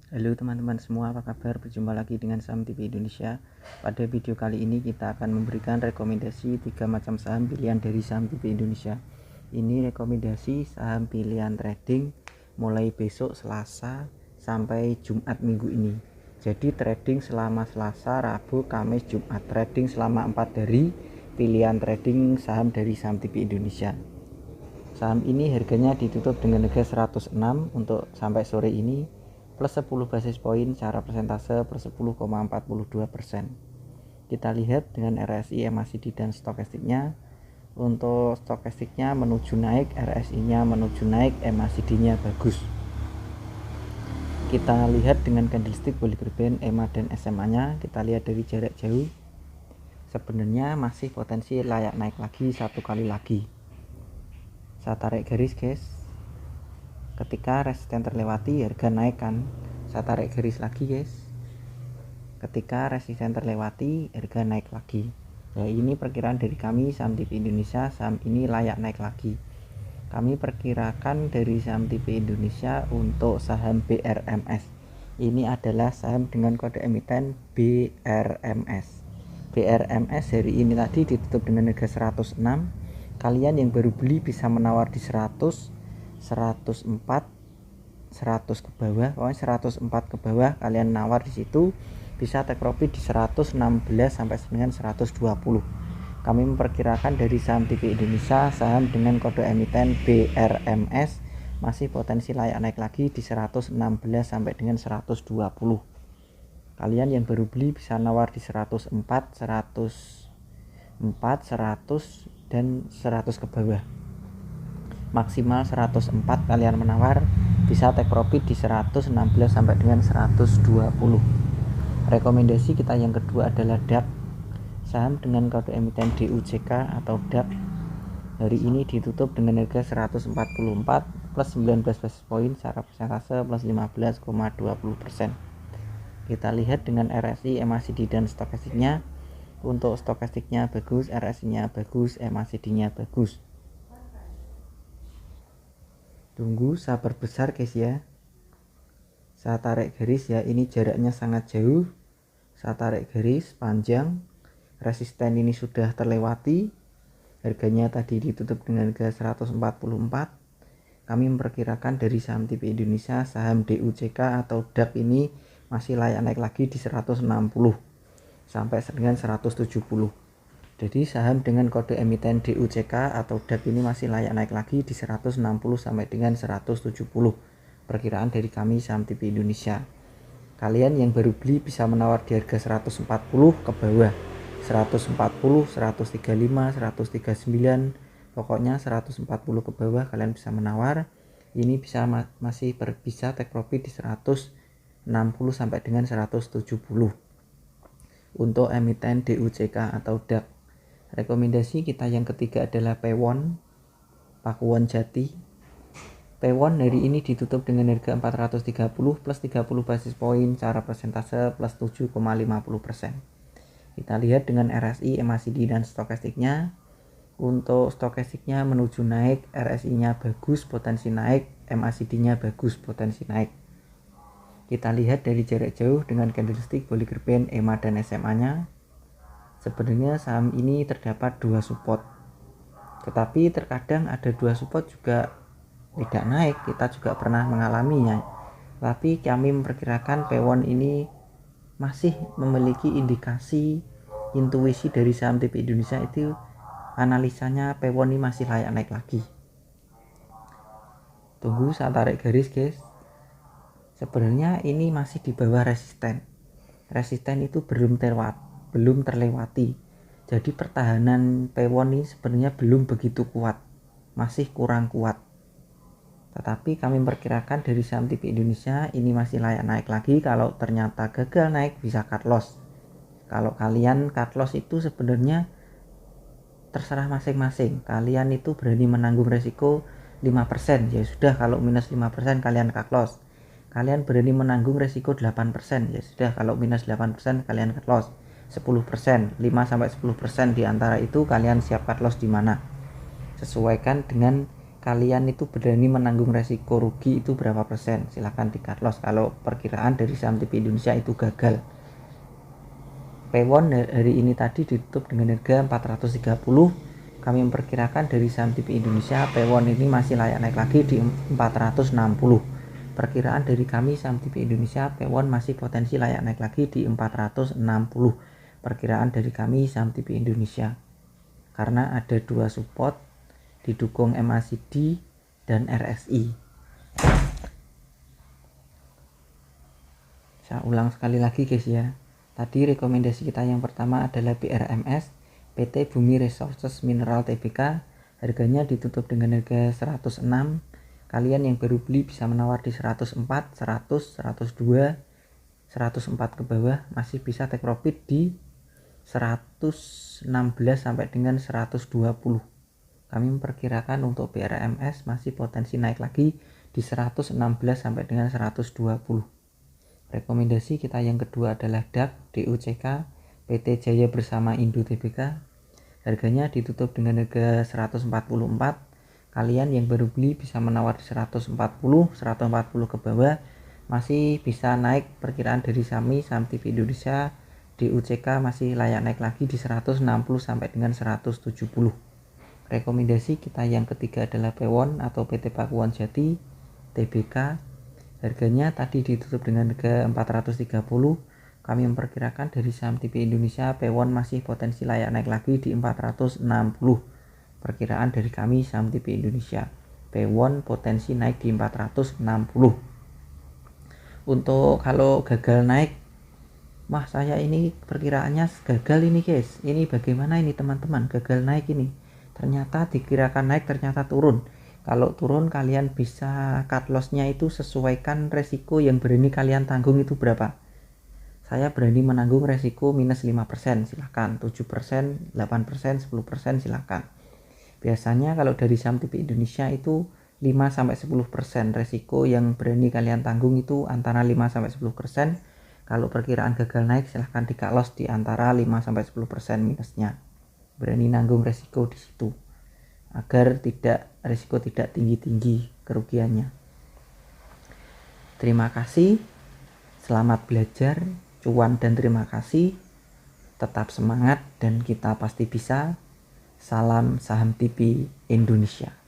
Halo teman-teman semua, apa kabar? Berjumpa lagi dengan Saham TV Indonesia. Pada video kali ini kita akan memberikan rekomendasi 3 macam saham pilihan dari Saham TV Indonesia. Ini rekomendasi saham pilihan trading mulai besok Selasa sampai Jumat minggu ini. Jadi trading selama Selasa, Rabu, Kamis, Jumat. Trading selama 4 hari pilihan trading saham dari Saham TV Indonesia. Saham ini harganya ditutup dengan harga 106 untuk sampai sore ini, plus 10 basis poin secara persentase per 10,42%. Kita lihat dengan RSI, MACD dan stokastiknya. Untuk stokastiknya menuju naik, RSI-nya menuju naik, MACD-nya bagus. Kita lihat dengan candlestick Bollinger Band, EMA dan SMA-nya. Kita lihat dari jarak jauh. Sebenarnya masih potensi layak naik lagi satu kali lagi. Saya tarik garis, guys. Ketika resisten terlewati, harga naik kan. Saya tarik garis lagi, guys. Ketika resisten terlewati, harga naik lagi. Ya, ini perkiraan dari kami Saham TV Indonesia, saham ini layak naik lagi. Kami perkirakan dari Saham TV Indonesia untuk saham BRMS. Ini adalah saham dengan kode emiten BRMS. BRMS hari ini tadi ditutup dengan harga 106. Kalian yang baru beli bisa menawar di 100, 104, 100 ke bawah, pokoknya 104 ke bawah kalian nawar di situ, bisa take profit di 116 sampai dengan 120. Kami memperkirakan dari Saham TV Indonesia, saham dengan kode emiten BRMS masih potensi layak naik lagi di 116 sampai dengan 120. Kalian yang baru beli bisa nawar di 104, 104, 100 dan 100 ke bawah. Maksimal 104 kalian menawar, bisa take profit di 116 sampai dengan 120. Rekomendasi kita yang kedua adalah DAP, saham dengan kode emiten DUJK atau DAP. Hari ini ditutup dengan harga 144 plus 19 basis poin secara persentase plus 15,20%. Kita lihat dengan RSI, MACD dan stokastiknya. Untuk stokastiknya bagus, RSI-nya bagus, MACD-nya bagus. Tunggu sabar besar, guys ya. Saya tarik garis ya, ini jaraknya sangat jauh. Saya tarik garis panjang. Resisten ini sudah terlewati. Harganya tadi ditutup dengan harga 144. Kami memperkirakan dari Saham TV Indonesia, saham DUJK atau DAP ini masih layak naik lagi di 160 sampai dengan 170. Jadi saham dengan kode emiten DUJK atau DAP ini masih layak naik lagi di 160 sampai dengan 170. Perkiraan dari kami Saham TV Indonesia. Kalian yang baru beli bisa menawar di harga 140 ke bawah. 140, 135, 139, pokoknya 140 ke bawah kalian bisa menawar. Ini bisa masih bisa take profit di 160 sampai dengan 170. Untuk emiten DUJK atau DAP. Rekomendasi kita yang ketiga adalah Pewon, Pakuwon Jati. Pewon hari ini ditutup dengan harga 430 plus 30 basis poin secara persentase plus 7,50%. Kita lihat dengan RSI, MACD dan stokastiknya. Untuk stokastiknya menuju naik, RSI-nya bagus, potensi naik, MACD-nya bagus, potensi naik. Kita lihat dari jarak jauh dengan candlestick Bollinger Band, EMA dan SMA-nya. Sebenarnya saham ini terdapat dua support, tetapi terkadang ada dua support juga tidak naik. Kita juga pernah mengalaminya, tapi kami memperkirakan Pewon ini masih memiliki indikasi intuisi dari Saham TV Indonesia itu, analisanya Pewon ini masih layak naik lagi. Tunggu saya tarik garis, guys. Sebenarnya ini masih di bawah resisten. Resisten itu belum terlewati. Jadi pertahanan Pewon ini sebenarnya belum begitu kuat, masih kurang kuat. Tetapi kami memperkirakan dari Saham TV Indonesia ini masih layak naik lagi. Kalau ternyata gagal naik bisa cut loss. Kalau kalian cut loss itu sebenarnya terserah masing-masing. Kalian itu berani menanggung resiko 5%, ya sudah. Kalau minus 5% kalian cut loss. Kalian berani menanggung resiko 8%, ya sudah. Kalau minus 8% kalian cut loss. 10%, 5 sampai 10% di antara itu kalian siap cut loss di mana. Sesuaikan dengan kalian itu berani menanggung resiko rugi itu berapa persen. Silahkan di cut loss kalau perkiraan dari saham TV Indonesia itu gagal. Pewon hari ini tadi ditutup dengan harga 430. Kami memperkirakan dari saham TV Indonesia Pewon ini masih layak naik lagi di 460. Perkiraan dari kami saham TV Indonesia Pewon masih potensi layak naik lagi di 460. Perkiraan dari kami saham TV Indonesia, karena ada dua support didukung MACD dan RSI. Saya ulang sekali lagi guys ya. Tadi rekomendasi kita yang pertama adalah BRMS, PT Bumi Resources Mineral Tbk. Harganya ditutup dengan harga 106. Kalian yang baru beli bisa menawar di 104, 100, 102, 104 ke bawah. Masih bisa take profit di 116 sampai dengan 120. Kami memperkirakan untuk BRMS masih potensi naik lagi di 116 sampai dengan 120. Rekomendasi kita yang kedua adalah DUCK PT Jaya Bersama Indo Tbk. Harganya ditutup dengan harga 144. Kalian yang baru beli bisa menawar di 140 ke bawah. Masih bisa naik. Perkiraan dari saham TV Indonesia DUCK masih layak naik lagi di 160 sampai dengan 170. Rekomendasi kita yang ketiga adalah Pewon atau PT Pakuwon Jati Tbk. Harganya tadi ditutup dengan harga 430. Kami memperkirakan dari saham TV Indonesia Pewon masih potensi layak naik lagi di 460. Perkiraan dari kami saham TV Indonesia Pewon potensi naik di 460. Untuk kalau gagal naik, saya ini perkiraannya gagal ini guys. Ini bagaimana ini teman-teman, gagal naik ini. Ternyata dikirakan naik, ternyata turun. Kalau turun kalian bisa cut loss-nya itu sesuaikan resiko yang berani kalian tanggung itu berapa. Saya berani menanggung resiko minus 5%, silahkan. 7%, 8%, 10% silahkan. Biasanya kalau dari saham TV Indonesia itu 5-10% resiko yang berani kalian tanggung itu antara 5-10%. Kalau perkiraan gagal naik silahkan di cut loss di antara 5-10% minusnya. Berani nanggung resiko di situ agar resiko tidak tinggi-tinggi kerugiannya. Terima kasih, selamat belajar, cuan dan terima kasih. Tetap semangat dan kita pasti bisa. Salam Saham TV Indonesia.